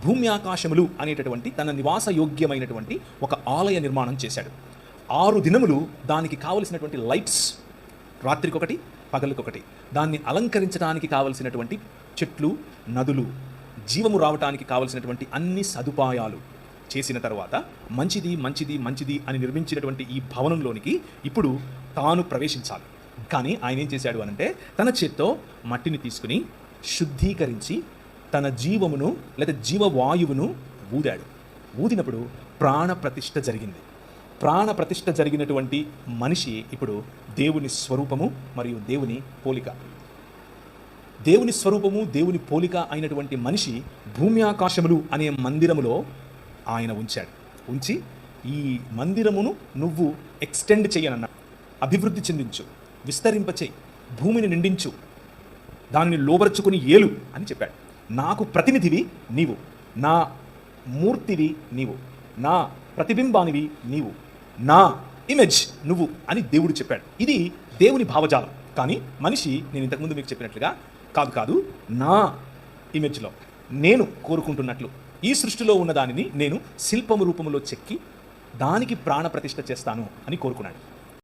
భూమి ఆకాశములు అనేటటువంటి తన నివాస యోగ్యమైనటువంటి ఒక ఆలయ నిర్మాణం చేశాడు. 6 దినములు దానికి కావలసినటువంటి లైట్స్, రాత్రికొకటి పగలుకొకటి, దాన్ని అలంకరించడానికి కావలసినటువంటి చెట్లు, నదులు, జీవము రావటానికి కావలసినటువంటి అన్ని సదుపాయాలు చేసిన తర్వాత మంచిది మంచిది మంచిది అని నిర్మించినటువంటి ఈ భవనంలోనికి ఇప్పుడు తాను ప్రవేశించాలి. కానీ ఆయన ఏం చేశాడు అనంటే తన చేత్తో మట్టిని తీసుకుని శుద్ధీకరించి తన జీవమును లేదా జీవవాయువును ఊదాడు. ఊదినప్పుడు ప్రాణప్రతిష్ఠ జరిగింది. ప్రాణప్రతిష్ఠ జరిగినటువంటి మనిషి ఇప్పుడు దేవుని స్వరూపము మరియు దేవుని పోలిక. దేవుని స్వరూపము దేవుని పోలిక అయినటువంటి మనిషి భూమి ఆకాశములు అనే మందిరములో ఆయన ఉంచాడు. ఉంచి ఈ మందిరమును నువ్వు ఎక్స్టెండ్ చేయనన్నా, అభివృద్ధి చెందించు, విస్తరింపచేయి, భూమిని నిండించు, దానిని లోబరుచుకుని ఏలు అని చెప్పాడు. నాకు ప్రతినిధివి నీవు, నా మూర్తివి నీవు, నా ప్రతిబింబానివి నీవు, నా ఇమేజ్ నువ్వు అని దేవుడు చెప్పాడు. ఇది దేవుని భావజాలం. కానీ మనిషి, నేను ఇంతకుముందు మీకు చెప్పినట్లుగా కాదు, నా ఇమేజ్లో నేను కోరుకుంటున్నట్లు ఈ సృష్టిలో ఉన్న దానిని నేను శిల్పము రూపంలో చెక్కి దానికి ప్రాణ ప్రతిష్ఠ చేస్తాను అని కోరుకున్నాడు.